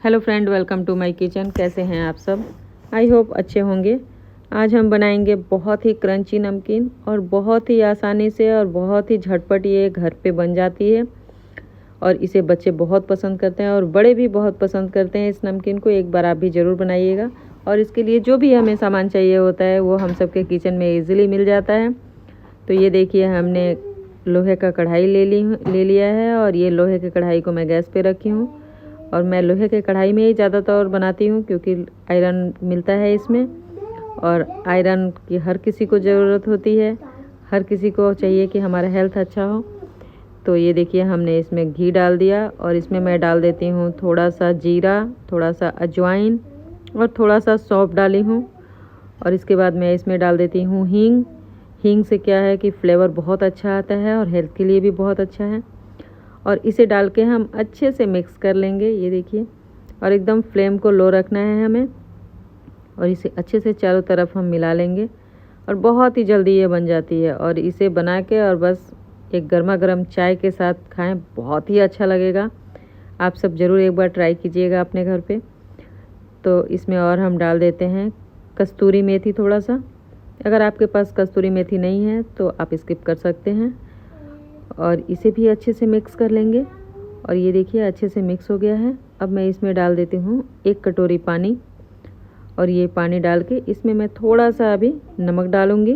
Hello friend, welcome to my kitchen. कैसे हैं आप सब? आई होप अच्छे होंगे। आज हम बनाएंगे बहुत ही क्रंची नमकीन और बहुत ही आसानी से और बहुत ही झटपट ये घर पे बन जाती है और इसे बच्चे बहुत पसंद करते हैं और बड़े भी बहुत पसंद करते हैं। इस नमकीन को एक बार आप भी ज़रूर बनाइएगा और इसके लिए जो भी हमें सामान चाहिए होता है वो हम सबके किचन में ईज़िली मिल जाता है। तो ये देखिए, हमने लोहे का कढ़ाई ले लिया है और ये लोहे की कढ़ाई को मैं गैस पे रखी हूँ और मैं लोहे के कढ़ाई में ही ज़्यादातर बनाती हूँ क्योंकि आयरन मिलता है इसमें और आयरन की हर किसी को ज़रूरत होती है। हर किसी को चाहिए कि हमारा हेल्थ अच्छा हो। तो ये देखिए, हमने इसमें घी डाल दिया और इसमें मैं डाल देती हूँ थोड़ा सा जीरा, थोड़ा सा अजवाइन और थोड़ा सा सौंफ डाली हूँ। और इसके बाद मैं इसमें डाल देती हूँ हींग। हींग से क्या है कि फ्लेवर बहुत अच्छा आता है और हेल्थ के लिए भी बहुत अच्छा है। और इसे डाल के हम अच्छे से मिक्स कर लेंगे, ये देखिए। और एकदम फ्लेम को लो रखना है हमें और इसे अच्छे से चारों तरफ हम मिला लेंगे और बहुत ही जल्दी ये बन जाती है। और इसे बना के और बस एक गर्मा गर्म चाय के साथ खाएं, बहुत ही अच्छा लगेगा। आप सब ज़रूर एक बार ट्राई कीजिएगा अपने घर पे। तो इसमें और हम डाल देते हैं कस्तूरी मेथी थोड़ा सा। अगर आपके पास कस्तूरी मेथी नहीं है तो आप स्किप कर सकते हैं। और इसे भी अच्छे से मिक्स कर लेंगे और ये देखिए अच्छे से मिक्स हो गया है। अब मैं इसमें डाल देती हूँ 1 कटोरी पानी और ये पानी डाल के इसमें मैं थोड़ा सा अभी नमक डालूँगी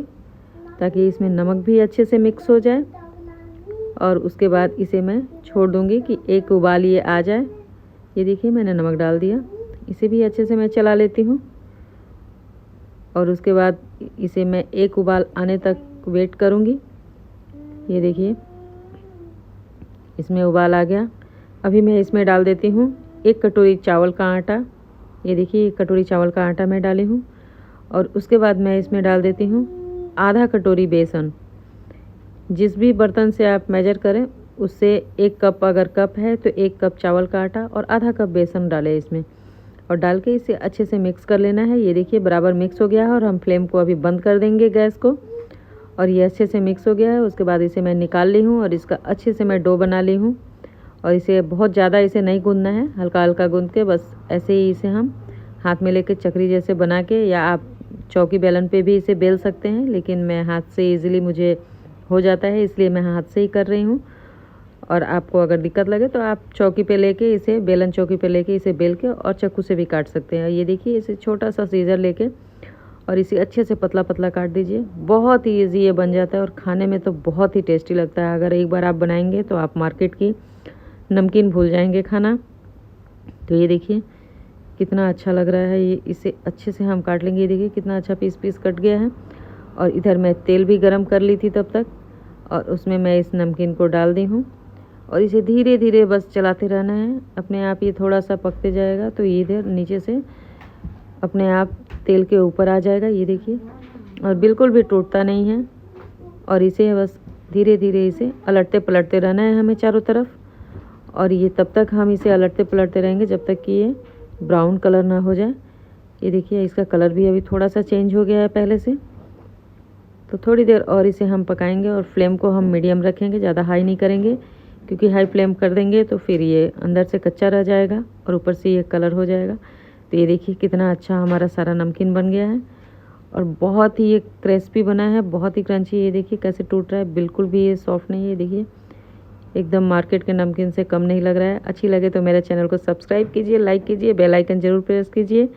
ताकि इसमें नमक भी अच्छे से मिक्स हो जाए। और उसके बाद इसे मैं छोड़ दूँगी कि एक उबाल ये आ जाए। ये देखिए, मैंने नमक डाल दिया। इसे भी अच्छे से मैं चला लेती हूँ और उसके बाद इसे मैं एक उबाल आने तक वेट करूँगी। ये देखिए, इसमें उबाल आ गया। अभी मैं इसमें डाल देती हूँ 1 कटोरी चावल का आटा। ये देखिए, 1 कटोरी चावल का आटा मैं डाली हूँ। और उसके बाद मैं इसमें डाल देती हूँ आधा कटोरी बेसन। जिस भी बर्तन से आप मेजर करें उससे 1 कप, अगर कप है तो 1 कप चावल का आटा और आधा कप बेसन डालें इसमें और डाल के इसे अच्छे से मिक्स कर लेना है। ये देखिए, बराबर मिक्स हो गया है और हम फ्लेम को अभी बंद कर देंगे गैस को। और ये अच्छे से मिक्स हो गया है। उसके बाद इसे मैं निकाल ली हूँ और इसका अच्छे से मैं डो बना ली हूँ। और इसे बहुत ज़्यादा इसे नहीं गूंदना है, हल्का हल्का गूंद के बस ऐसे ही इसे हम हाथ में लेके चकरी जैसे बना के, या आप चौकी बेलन पे भी इसे बेल सकते हैं, लेकिन मैं हाथ से इजीली मुझे हो जाता है इसलिए मैं हाथ से ही कर रही हूँ। और आपको अगर दिक्कत लगे तो आप चौकी पे लेके इसे, बेलन चौकी पे लेके इसे बेल के और चाकू से भी काट सकते हैं। ये देखिए, इसे छोटा सा सीजर लेके और इसे अच्छे से पतला पतला काट दीजिए। बहुत ही ईजी ये बन जाता है और खाने में तो बहुत ही टेस्टी लगता है। अगर एक बार आप बनाएंगे तो आप मार्केट की नमकीन भूल जाएंगे खाना। तो ये देखिए कितना अच्छा लग रहा है ये। इसे अच्छे से हम काट लेंगे। ये देखिए कितना अच्छा पीस पीस कट गया है। और इधर मैं तेल भी गरम कर ली थी तब तक, और उसमें मैं इस नमकीन को डाल दी हूँ और इसे धीरे धीरे बस चलाते रहना है। अपने आप ये थोड़ा सा पकते जाएगा तो ये इधर नीचे से अपने आप तेल के ऊपर आ जाएगा। ये देखिए, और बिल्कुल भी टूटता नहीं है। और इसे बस धीरे धीरे इसे अलटते पलटते रहना है हमें चारों तरफ। और ये तब तक हम इसे अलटते पलटते रहेंगे जब तक कि ये ब्राउन कलर ना हो जाए। ये देखिए, इसका कलर भी अभी थोड़ा सा चेंज हो गया है पहले से। तो थोड़ी देर और इसे हम पकाएंगे और फ्लेम को हम मीडियम रखेंगे, ज़्यादा हाई नहीं करेंगे क्योंकि हाई फ्लेम कर देंगे तो फिर ये अंदर से कच्चा रह जाएगा और ऊपर से ये कलर हो जाएगा। तो ये देखिए कितना अच्छा हमारा सारा नमकीन बन गया है और बहुत ही ये क्रिस्पी बना है, बहुत ही क्रंची। ये देखिए कैसे टूट रहा है, बिल्कुल भी ये सॉफ्ट नहीं है। ये देखिए एकदम मार्केट के नमकीन से कम नहीं लग रहा है। अच्छी लगे तो मेरे चैनल को सब्सक्राइब कीजिए, लाइक कीजिए, बेल आइकन ज़रूर प्रेस कीजिए।